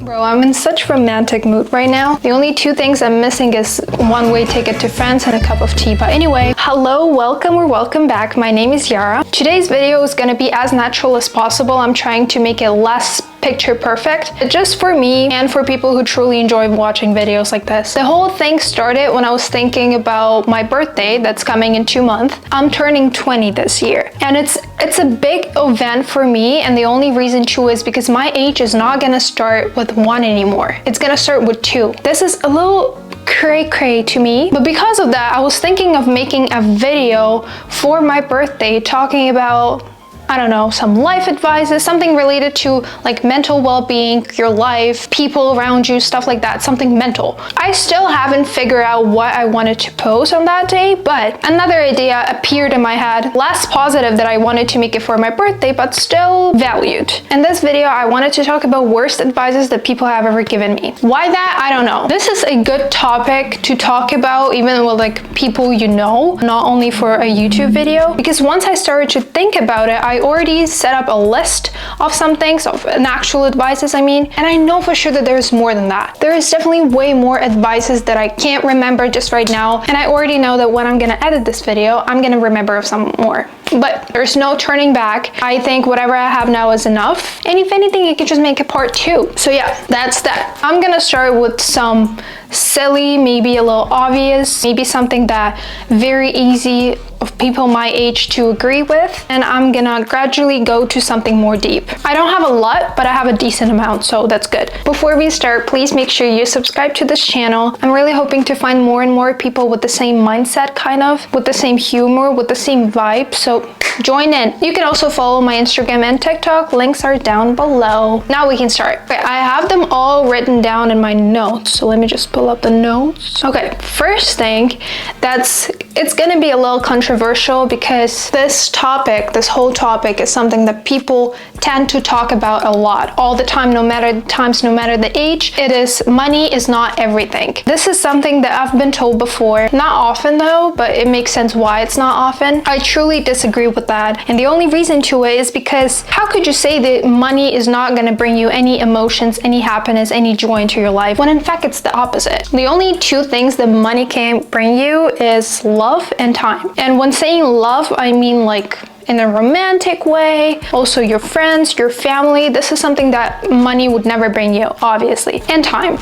Bro, I'm in such romantic mood right now. The only two things I'm missing is one-way ticket to France and a cup of tea. But anyway, hello, welcome or welcome back. My name is Yara. Today's video is gonna be as natural as possible. I'm trying to make it less picture perfect, just for me and for people who truly enjoy watching videos like this. The whole thing started when I was thinking about my birthday that's coming in 2 months. I'm turning 20 this year, and it's a big event for me, and the only reason too is because my age is not gonna start with 1 anymore. It's gonna start with 2. This is a little cray to me, but because of that, I was thinking of making a video for my birthday talking about, I don't know, some life advices, something related to like mental well-being, your life, people around you, stuff like that, something mental. I still haven't figured out what I wanted to post on that day, but another idea appeared in my head, less positive, that I wanted to make it for my birthday, but still valued. In this video, I wanted to talk about worst advices that people have ever given me. Why that? I don't know. This is a good topic to talk about, even with like people you know, not only for a YouTube video, because once I started to think about it, I already set up a list of some things, of an actual advices I mean, and I know for sure that there's more than that. There is definitely way more advices that I can't remember just right now, and I already know that when I'm gonna edit this video, I'm gonna remember some more. But there's no turning back. I think whatever I have now is enough, and if anything, I could just make a part 2. So yeah, that's that. I'm gonna start with some silly, maybe a little obvious, maybe something that very easy of people my age to agree with, and I'm gonna gradually go to something more deep. I don't have a lot, but I have a decent amount, so that's good. Before we start, please make sure you subscribe to this channel. I'm really hoping to find more and more people with the same mindset, kind of, with the same humor, with the same vibe, so join in. You can also follow my Instagram and TikTok, links are down below. Now we can start. Okay, I have them all written down in my notes, so let me just pull up the notes. Okay, first thing, it's gonna be a little controversial because this whole topic is something that people tend to talk about a lot, all the time, no matter the age. It is, money is not everything. This is something that I've been told before, not often though, but it makes sense why it's not often. I truly disagree with that, and the only reason to it is because how could you say that money is not gonna bring you any emotions, any happiness, any joy into your life, when in fact it's the opposite. The only two things that money can bring you is love and time. And when saying love, I mean like in a romantic way, also your friends, your family. This is something that money would never bring you, obviously, and time.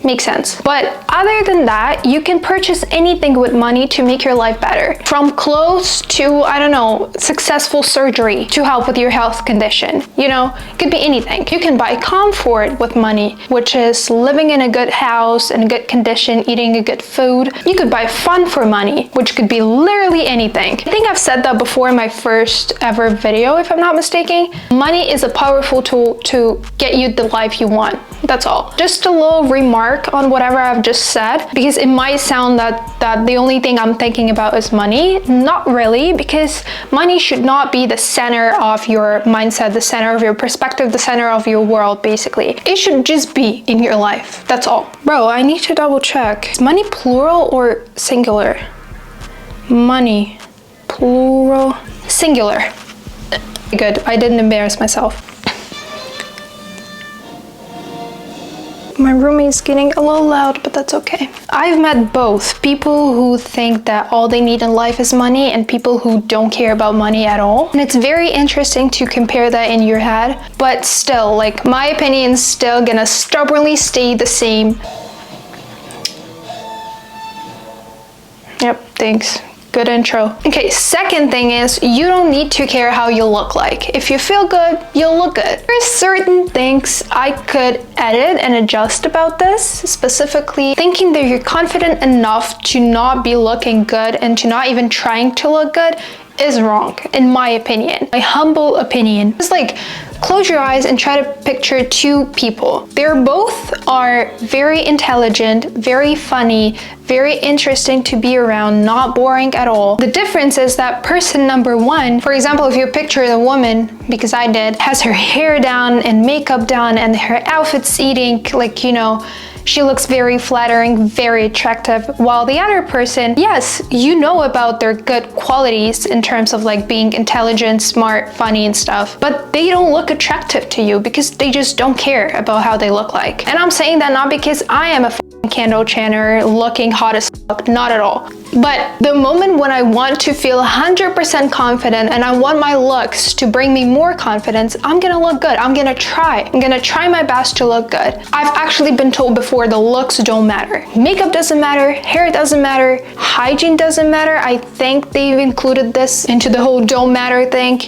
Makes sense. But other than that, you can purchase anything with money to make your life better. From clothes to, I don't know, successful surgery to help with your health condition. You know, it could be anything. You can buy comfort with money, which is living in a good house, in a good condition, eating a good food. You could buy fun for money, which could be literally anything. I think I've said that before in my first ever video, if I'm not mistaken. Money is a powerful tool to get you the life you want. That's all. Just a little remark on whatever I've just said, because it might sound that the only thing I'm thinking about is money. Not really, because money should not be the center of your mindset, the center of your perspective, the center of your world, basically. It should just be in your life. That's all. Bro, I need to double check. Is money plural or singular? Money, plural, singular. Good, I didn't embarrass myself. My roommate's getting a little loud, but that's okay. I've met both people who think that all they need in life is money and people who don't care about money at all. And it's very interesting to compare that in your head, but still, like, my opinion's still gonna stubbornly stay the same. Yep, thanks. Good intro. Okay, second thing is, you don't need to care how you look like. If you feel good, you'll look good. There's certain things I could edit and adjust about this, specifically thinking that you're confident enough to not be looking good and to not even trying to look good is wrong, in my opinion. My humble opinion. It's like, close your eyes and try to picture two people. They're both are very intelligent, very funny, very interesting to be around, not boring at all. The difference is that person number one, for example, if you picture the woman, because I did, has her hair down and makeup done and her outfit's eating, like, you know, she looks very flattering, very attractive, while the other person, yes, you know about their good qualities in terms of like being intelligent, smart, funny and stuff, but they don't look attractive to you because they just don't care about how they look like. And I'm saying that not because I am a candle channer looking hot as fuck, not at all. But the moment when I want to feel 100% confident and I want my looks to bring me more confidence, I'm gonna look good. I'm gonna try my best to look good. I've actually been told before the looks don't matter. Makeup doesn't matter, hair doesn't matter, hygiene doesn't matter. I think they've included this into the whole don't matter thing.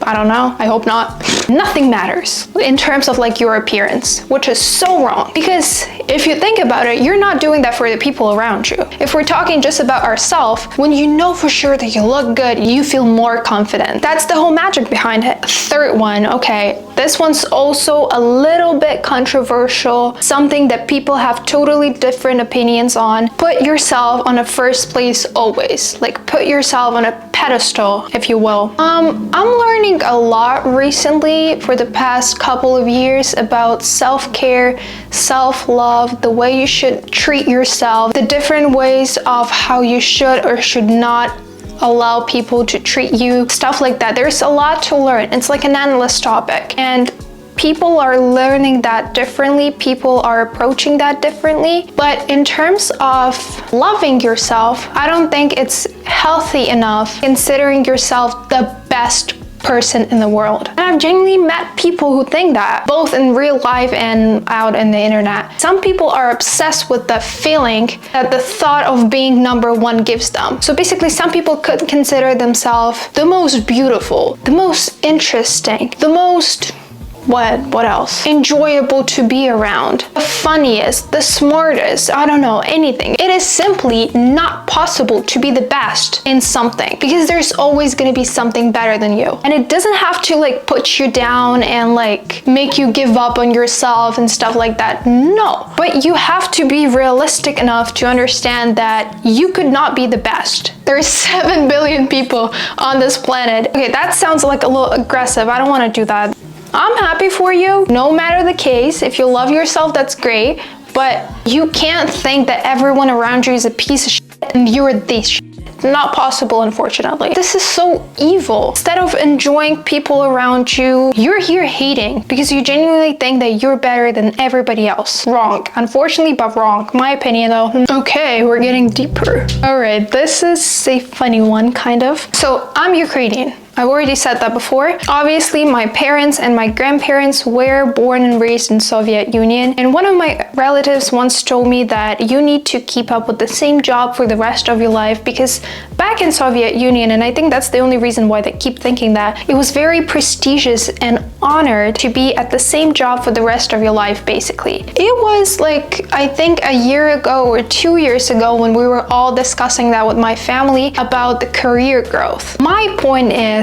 I don't know, I hope not. Nothing matters in terms of like your appearance, which is so wrong. Because if you think about it, you're not doing that for the people around you. If we're talking just about ourselves, when you know for sure that you look good, you feel more confident. That's the whole magic behind it. Third one, okay, this one's also a little bit controversial, something that people have totally different opinions on. Put yourself on a first place always. Like put yourself on a pedestal, if you will. I'm learning a lot recently for the past couple of years about self-care, self-love, the way you should treat yourself, the different ways of how you should or should not allow people to treat you, stuff like that. There's a lot to learn. It's like an endless topic, and people are learning that differently. People are approaching that differently. But in terms of loving yourself, I don't think it's healthy enough considering yourself the best person in the world. And I've genuinely met people who think that, both in real life and out in the internet. Some people are obsessed with the feeling that the thought of being number one gives them. So basically, some people could consider themselves the most beautiful, the most interesting, the most what else? Enjoyable to be around, the funniest, the smartest, I don't know, anything. It is simply not possible to be the best in something because there's always going to be something better than you. And it doesn't have to like put you down and like make you give up on yourself and stuff like that. No, but you have to be realistic enough to understand that you could not be the best. There's 7 billion people on this planet. Okay, that sounds like a little aggressive. I don't want to do that. I'm happy for you, no matter the case. If you love yourself, that's great, but you can't think that everyone around you is a piece of shit and you're this shit. It's not possible, unfortunately. This is so evil. Instead of enjoying people around you, you're here hating because you genuinely think that you're better than everybody else. Wrong. Unfortunately, but wrong. My opinion though. Okay, we're getting deeper. All right, this is a funny one, kind of. So I'm Ukrainian. I've already said that before. Obviously, my parents and my grandparents were born and raised in Soviet Union. And one of my relatives once told me that you need to keep up with the same job for the rest of your life because back in Soviet Union, and I think that's the only reason why they keep thinking that, it was very prestigious and honored to be at the same job for the rest of your life, basically. It was like, I think a year ago or 2 years ago when we were all discussing that with my family about the career growth. My point is,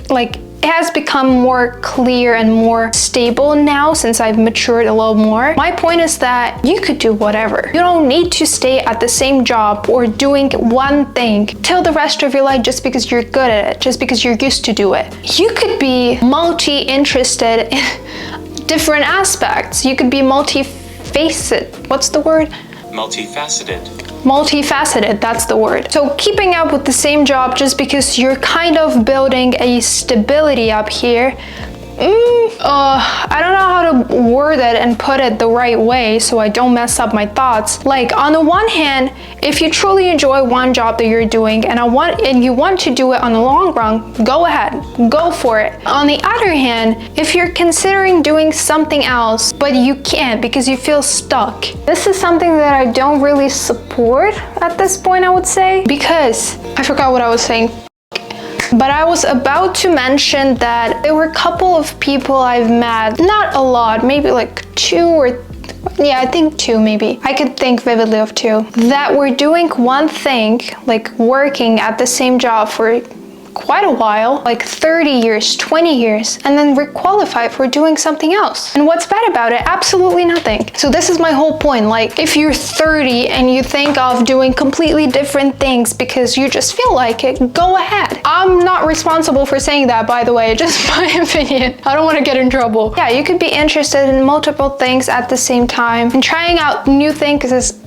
like, it has become more clear and more stable now since I've matured a little more. My point is that you could do whatever. You don't need to stay at the same job or doing one thing till the rest of your life just because you're good at it, just because you're used to do it. You could be multi-interested in different aspects. You could be multi-faceted. What's the word? Multifaceted, that's the word. So keeping up with the same job just because you're kind of building a stability up here, I don't know how to word it and put it the right way so I don't mess up my thoughts. Like, on the one hand, if you truly enjoy one job that you're doing and you want to do it on the long run, go ahead, go for it. On the other hand, if you're considering doing something else but you can't because you feel stuck, this is something that I don't really support at this point, I would say, because I forgot what I was saying. But I was about to mention that there were a couple of people I've met, not a lot, maybe like 2 or yeah, I think 2 maybe. I could think vividly of 2 that were doing one thing, like working at the same job for quite a while, like 30 years, 20 years, and then requalify for doing something else. And what's bad about it? Absolutely nothing. So this is my whole point. Like, if you're 30 and you think of doing completely different things because you just feel like it, go ahead. I'm not responsible for saying that, by the way, just my opinion. I don't want to get in trouble. Yeah, you could be interested in multiple things at the same time, and trying out new things is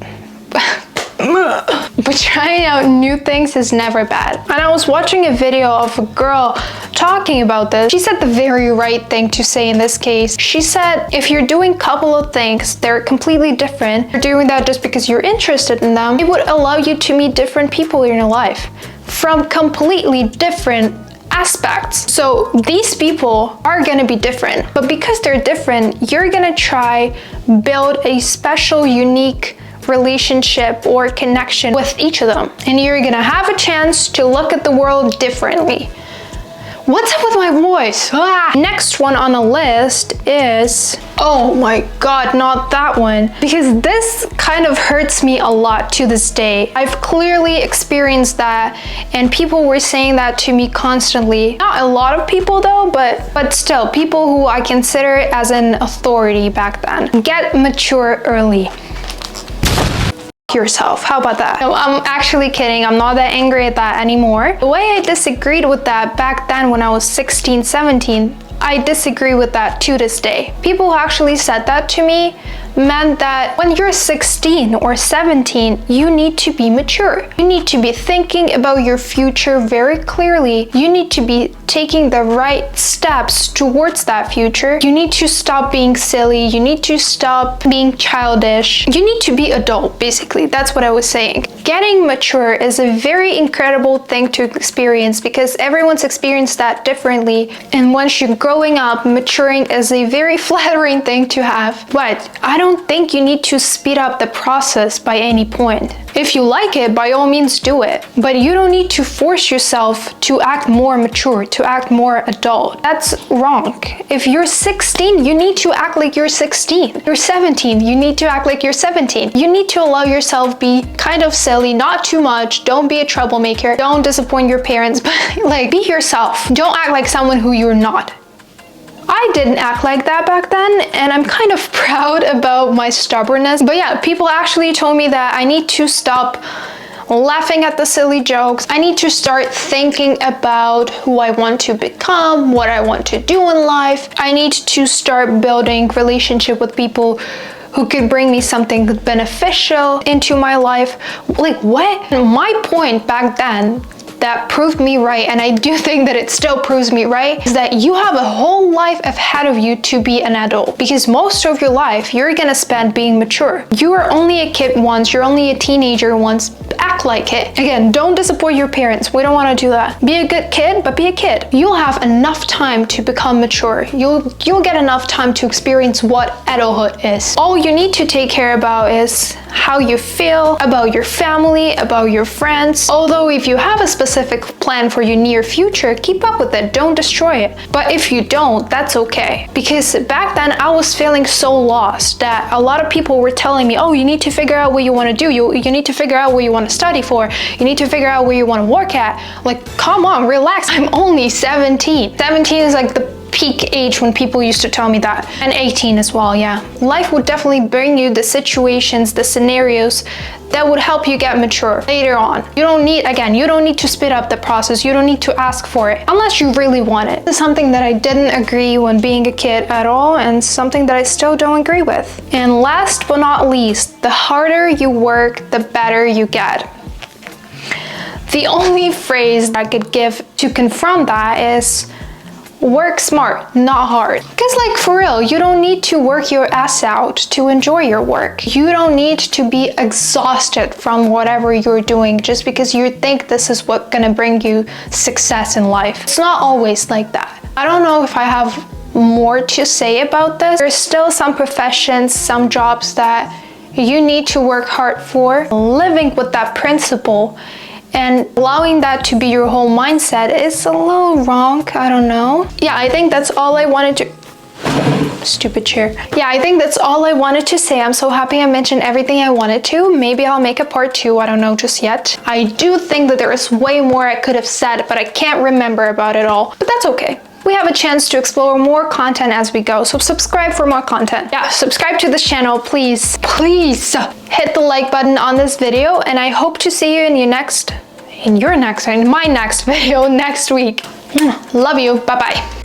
but trying out new things is never bad. And I was watching a video of a girl talking about this. She said the very right thing to say in this case. She said, if you're doing a couple of things, they're completely different, you're doing that just because you're interested in them, it would allow you to meet different people in your life from completely different aspects. So these people are gonna be different, but because they're different, you're gonna try build a special, unique relationship or connection with each of them, and you're gonna have a chance to look at the world differently. What's up with my voice? Next one on the list is, oh my god, not that one, because this kind of hurts me a lot to this day. I've clearly experienced that, and people were saying that to me constantly. Not a lot of people though, but still, people who I consider as an authority back then. Get mature early. Yourself. How about that? No, I'm actually kidding. I'm not that angry at that anymore. The way I disagreed with that back then when I was 16, 17, I disagree with that to this day. People who actually said that to me meant that when you're 16 or 17, you need to be mature. You need to be thinking about your future very clearly. You need to be taking the right steps towards that future. You need to stop being silly. You need to stop being childish. You need to be adult, basically. That's what I was saying. Getting mature is a very incredible thing to experience because everyone's experienced that differently. And once you're growing up, maturing is a very flattering thing to have. But I don't think you need to speed up the process by any point. If you like it, by all means do it. But you don't need to force yourself to act more mature, to act more adult. That's wrong. If you're 16, you need to act like you're 16. You're 17, you need to act like you're 17. You need to allow yourself be kind of silly, not too much. Don't be a troublemaker. Don't disappoint your parents, but like, be yourself. Don't act like someone who you're not. I didn't act like that back then, and I'm kind of proud about my stubbornness. But yeah, people actually told me that I need to stop laughing at the silly jokes. I need to start thinking about who I want to become, what I want to do in life. I need to start building relationship with people who could bring me something beneficial into my life. Like, what? My point back then that proved me right, and I do think that it still proves me right, is that you have a whole life ahead of you to be an adult, because most of your life you're gonna spend being mature. You are only a kid once, you're only a teenager once. Act like it. Again, don't disappoint your parents. We don't want to do that. Be a good kid, but be a kid. You'll have enough time to become mature. You'll get enough time to experience what adulthood is. All you need to take care about is how you feel about your family, about your friends. Although if you have a specific plan for your near future, keep up with it. Don't destroy it. But if you don't, that's okay. Because back then I was feeling so lost that a lot of people were telling me, oh, you need to figure out what you want to do. You need to figure out what you want to study for. You need to figure out where you want to work at. Like, come on, relax. I'm only 17. 17 is like the peak age when people used to tell me that. And 18 as well, yeah. Life would definitely bring you the situations, the scenarios that would help you get mature later on. You don't need to speed up the process. You don't need to ask for it unless you really want it. This is something that I didn't agree when being a kid at all, and something that I still don't agree with. And last but not least, the harder you work, the better you get. The only phrase I could give to confront that is work smart, not hard. Because like, for real, you don't need to work your ass out to enjoy your work. You don't need to be exhausted from whatever you're doing just because you think this is what's gonna bring you success in life. It's not always like that. I don't know if I have more to say about this. There's still some professions, some jobs that you need to work hard for. Living with that principle and allowing that to be your whole mindset is a little wrong. I don't know. Yeah, I think that's all I wanted to Stupid chair. Yeah, I think that's all I wanted to say. I'm so happy I mentioned everything I wanted to. Maybe I'll make a part 2. I don't know just yet. I do think that there is way more I could have said, but I can't remember about it all. But that's okay. We have a chance to explore more content as we go, so subscribe for more content. Yeah, subscribe to this channel, please. Please hit the like button on this video, and I hope to see you in my next video next week. Love you. Bye-bye.